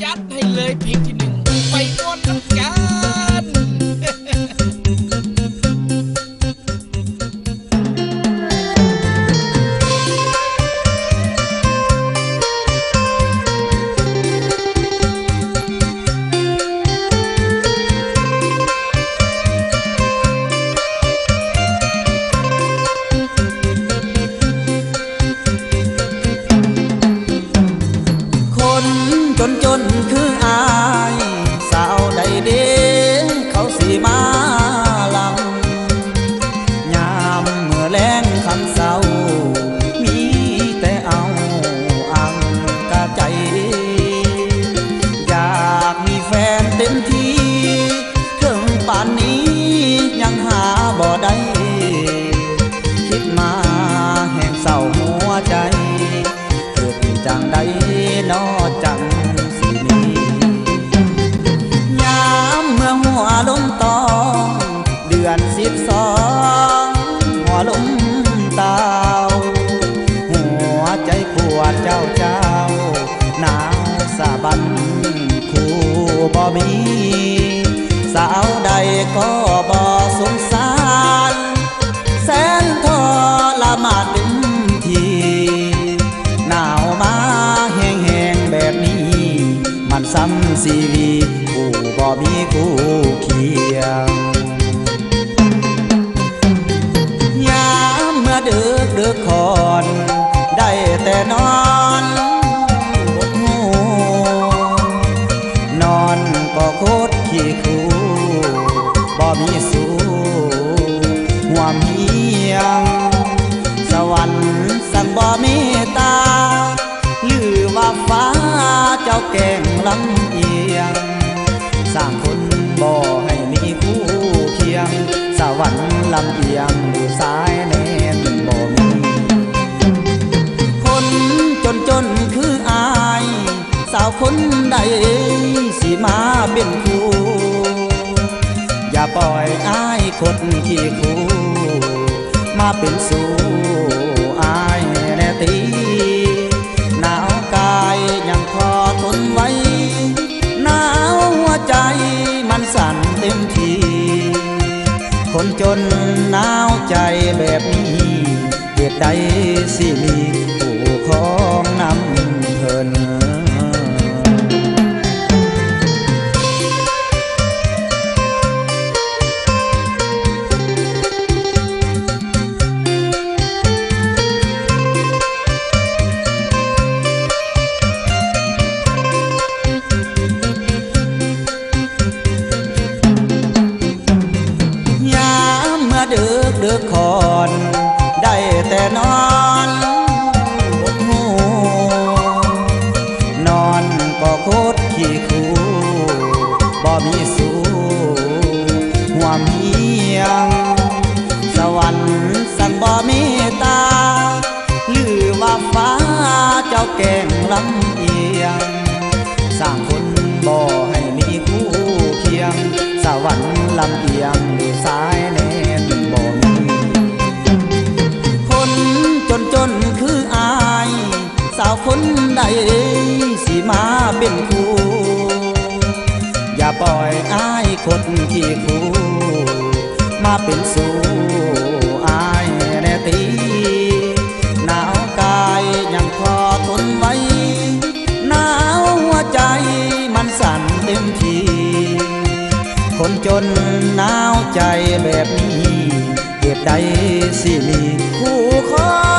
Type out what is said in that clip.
จัดให้เลยเพลงที่หนึ่งไปก้อนน้ำกัน คนจนจนคืออายสาวใดเด้เขาสีมาลำยามเมื่อแรงคำเศร้ามีแต่เอาอังกะใจอยากมีแฟนเต็มที่ถึงป่านนี้ยังหาบ่ได้คิดมาแห่งเศร้าหัวใจเกิดจังใดนอจังสิมียามเมื่อหัวลมตองเดือน12หัวลมตาวหัวใจปวดเจ้าเจ้าหนาวสะบันคู่บ่มีสาวใดก็บ่สงสารแสนทรมานเต็มทีหนาวมาแห้งๆแบบนี้มันซ้ำชีวิตผู้บ่มีคู่เคียงยามเมื่อดึกคอนได้แต่นอนบดหูนอนก็โคตรขี้คู่บ่มีสู้ห่วมเฮียงสวรรค์สั่งบ่เมตตาหรือว่าฟ้าเจ้าแกล้งลำเอียงสร้างคนบ่ให้มีคู่เคียงสวรรค์ลำเอียงดูสายแน่นบ่มีคนจนจนคืออายสาวคนใดสิมาเป็นคู่อย่าปล่อยอายคนขี้คู่มาเป็นสู่อายแน่ตีหนาวกายยังพอทนไว้หนาวหัวใจมันสั่นเต็มทีคนจนหนาวใจแบบนี้เหตุใดสิมีผู้ของนำเพิ่นดึกคอนได้แต่นอนบดหูนอนก็โคตรขี้คู่บ่มีสู้ห่วมเฮียงสวรรค์สั่งบ่เมตตาหรือว่าฟ้าเจ้าแกล้งลำเอียงสร้างคนบ่ให้มีคู่เคียงสวรรค์ลำเอียงดูสายแน่นบ่มีคนจนจนคืออายสาวคนใดสิมาเป็นคู่อย่าปล่อยอายคนขี้คู่มาเป็นสู่อายแน่ตีหนาวกายยังพอทนไว้หนาวหัวใจมันสั่นเต็มทีคนจนหนาวใจแบบนี้เหตุใดสิมีคู่ครอง